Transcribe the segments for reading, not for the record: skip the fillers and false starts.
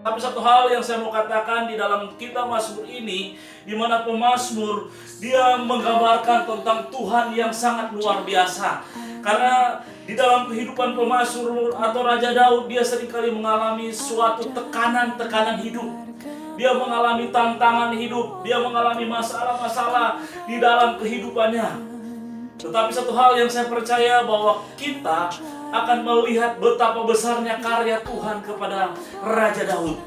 Tapi satu hal yang saya mau katakan di dalam kitab Mazmur ini, di mana pemazmur dia menggambarkan tentang Tuhan yang sangat luar biasa. Karena di dalam kehidupan pemazmur atau Raja Daud, dia seringkali mengalami suatu tekanan-tekanan hidup. Dia mengalami tantangan hidup, dia mengalami masalah-masalah di dalam kehidupannya. Tetapi satu hal yang saya percaya bahwa kita akan melihat betapa besarnya karya Tuhan kepada Raja Daud.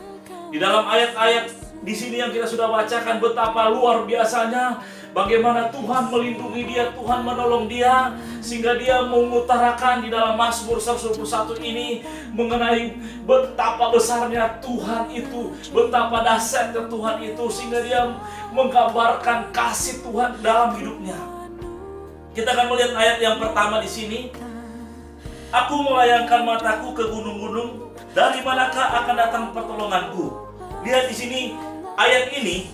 Di dalam ayat-ayat di sini yang kita sudah bacakan, betapa luar biasanya bagaimana Tuhan melindungi dia, Tuhan menolong dia, sehingga dia mengutarakan di dalam Mazmur 121 ini mengenai betapa besarnya Tuhan itu, betapa dahsyatnya Tuhan itu, sehingga dia menggambarkan kasih Tuhan dalam hidupnya. Kita akan melihat ayat yang pertama di sini. Aku melayangkan mataku ke gunung-gunung, dari manakah akan datang pertolonganku? Lihat di sini ayat ini,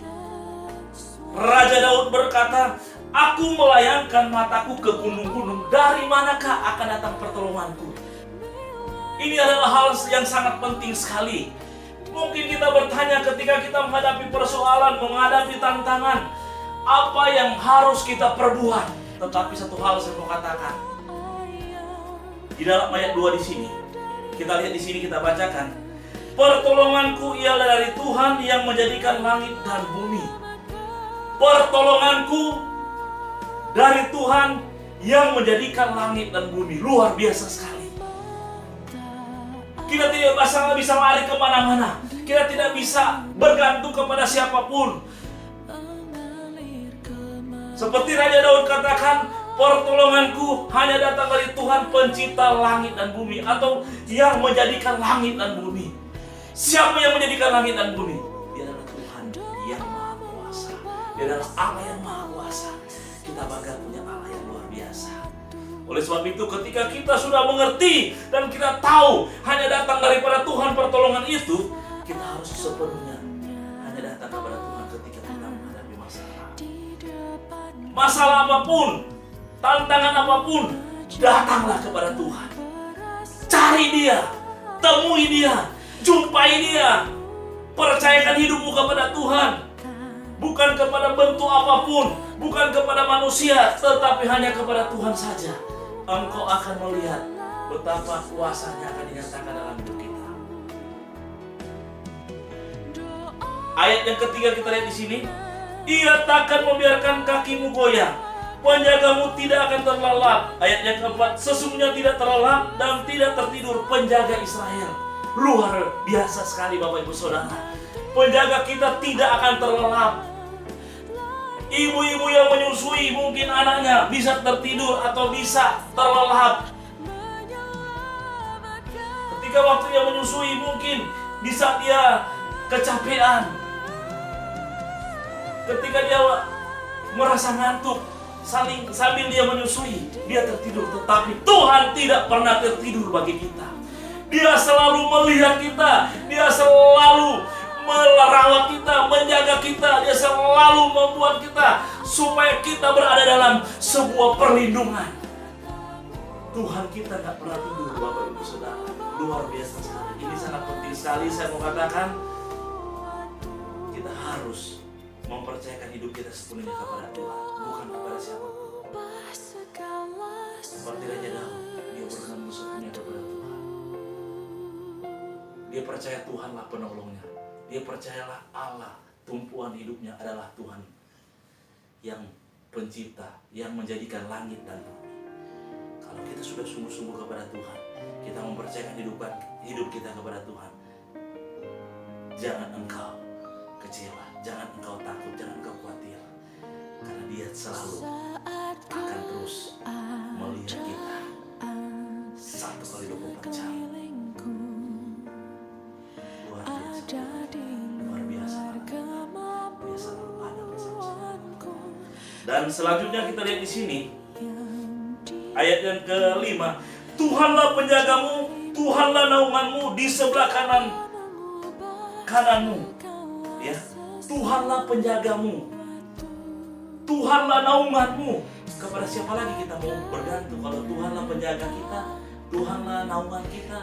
Raja Daud berkata, aku melayangkan mataku ke gunung-gunung, dari manakah akan datang pertolonganku? Ini adalah hal yang sangat penting sekali. Mungkin kita bertanya ketika kita menghadapi persoalan, menghadapi tantangan, apa yang harus kita perbuat? Tetapi satu hal saya mau katakan. Di dalam ayat 2 di sini, kita lihat di sini, kita bacakan, pertolonganku ialah dari Tuhan yang menjadikan langit dan bumi. Pertolonganku dari Tuhan yang menjadikan langit dan bumi. Luar biasa sekali. Kita tidak bisa lari kemana-mana. Kita tidak bisa bergantung kepada siapapun. Seperti Raja Daud katakan, pertolonganku hanya datang dari Tuhan pencipta langit dan bumi, atau yang menjadikan langit dan bumi. Siapa yang menjadikan langit dan bumi? Dia adalah Tuhan yang Maha Kuasa. Dia adalah Allah yang Maha Kuasa. Kita bangga punya Allah yang luar biasa. Oleh sebab itu, ketika kita sudah mengerti dan kita tahu hanya datang daripada Tuhan pertolongan itu, kita harus sepenuhnya hanya datang kepada Tuhan ketika kita menghadapi masalah. Masalah apapun, tantangan apapun, datanglah kepada Tuhan. Cari Dia, temui Dia, jumpai Dia. Percayakan hidupmu kepada Tuhan. Bukan kepada bentuk apapun, bukan kepada manusia, tetapi hanya kepada Tuhan saja. Engkau akan melihat betapa kuasanya akan dinyatakan dalam hidup kita. Ayat yang ketiga kita lihat di sini. Ia takkan membiarkan kakimu goyah, penjagamu tidak akan terlelap. Ayat yang keempat, sesungguhnya tidak terlelap dan tidak tertidur penjaga Israel. Luar biasa sekali Bapak Ibu Saudara. Penjaga kita tidak akan terlelap. Ibu-ibu yang menyusui mungkin anaknya bisa tertidur atau bisa terlelap. Ketika waktunya menyusui mungkin bisa dia kecapean. Ketika dia merasa ngantuk, sambil dia menyusui, dia tertidur. Tetapi Tuhan tidak pernah tertidur bagi kita. Dia selalu melihat kita, Dia selalu merawat kita, menjaga kita. Dia selalu membuat kita supaya kita berada dalam sebuah perlindungan. Tuhan kita tidak pernah tidur, Bapak Ibu Saudara. Luar biasa sekali. Ini sangat penting sekali. Saya mau katakan, kita harus mempercayakan hidup kita sepenuhnya kepada Tuhan, bukan kepada siapapun. Seperti Raja Daud, dia bergantung sepenuhnya kepada Tuhan. Dia percaya Tuhanlah penolongnya. Dia percayalah Allah, tumpuan hidupnya adalah Tuhan yang pencipta, yang menjadikan langit dan bumi. Kalau kita sudah sungguh-sungguh kepada Tuhan, kita mempercayakan hidup kita kepada Tuhan, jangan engkau kecewa, jangan engkau takut, jangan engkau khawatir, karena Dia selalu akan terus melihat kita 1x24 jam. Luar biasa, luar biasa. Dia selalu ada bersama-sama. Dan selanjutnya kita lihat di sini ayat yang kelima, Tuhanlah penjagamu, Tuhanlah naunganmu di sebelah kananmu. Ya, Tuhanlah penjagamu, Tuhanlah naunganmu. Kepada siapa lagi kita mau bergantung kalau Tuhanlah penjaga kita, Tuhanlah naungan kita?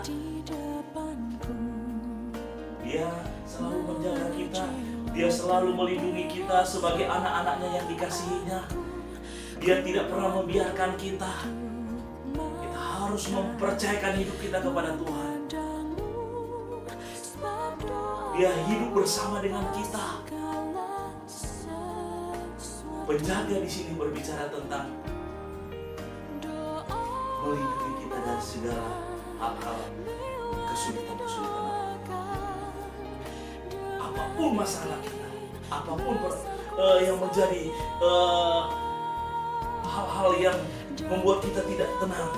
Dia selalu menjaga kita. Dia selalu melindungi kita sebagai anak-anaknya yang dikasihinya. Dia tidak pernah membiarkan kita. Kita harus mempercayakan hidup kita kepada Tuhan. Dia hidup bersama dengan kita. Penjaga di sini berbicara tentang melindungi kita dari segala hal-hal kesulitan-kesulitan. Apapun masalah kita, apapun yang menjadi hal-hal yang membuat kita tidak tenang,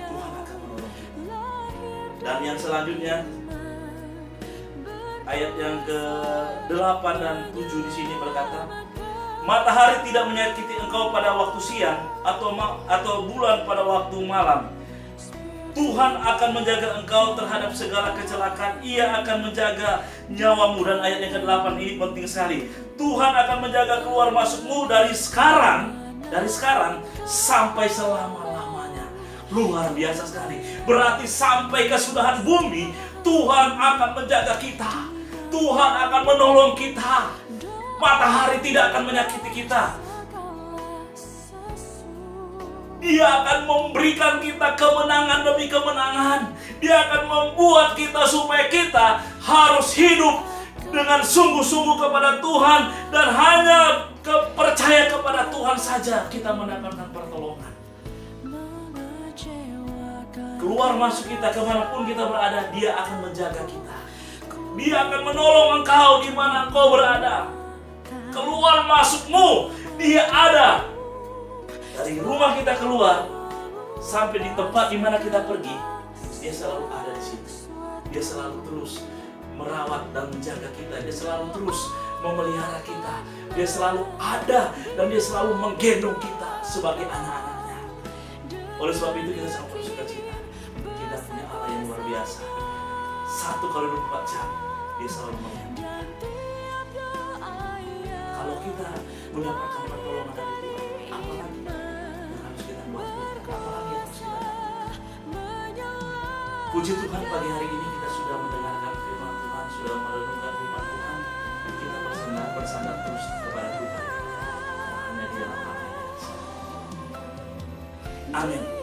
Tuhan akan menolong kita. Dan yang selanjutnya, ayat yang ke-8 dan 7 di sini berkata, matahari tidak menyakiti engkau pada waktu siang atau bulan pada waktu malam. Tuhan akan menjaga engkau terhadap segala kecelakaan. Ia akan menjaga nyawamu. Dan ayat yang ke-8 ini penting sekali. Tuhan akan menjaga keluar masukmu dari sekarang sampai selama-lamanya. Luar biasa sekali. Berarti sampai kesudahan bumi, Tuhan akan menjaga kita. Tuhan akan menolong kita. Matahari tidak akan menyakiti kita. Dia akan memberikan kita kemenangan demi kemenangan. Dia akan membuat kita supaya kita harus hidup dengan sungguh-sungguh kepada Tuhan. Dan hanya percaya kepada Tuhan saja kita mendapatkan pertolongan. Keluar masuk kita kemanapun kita berada, Dia akan menjaga kita. Dia akan menolong engkau di mana engkau berada. Keluar masukmu, Dia ada. Dari rumah kita keluar sampai di tempat di mana kita pergi, Dia selalu ada di situ. Dia selalu terus merawat dan menjaga kita. Dia selalu terus memelihara kita. Dia selalu ada dan Dia selalu menggendong kita sebagai anak-anaknya. Oleh sebab itu kita sangat bersuka cita. Kita punya Allah yang luar biasa. 1 kali 24 jam Dia selalu menggendong. Kalau kita mendapatkan pertolongan dari Tuhan, apalagi yang harus kita buat, apalagi yang harus kita lakukan. Puji Tuhan, pagi hari ini kita sudah mendengarkan firman Tuhan, sudah merenungkan firman Tuhan. Kita bersandar terus kepada Tuhan. Hanya Dia yang bisa. Amin.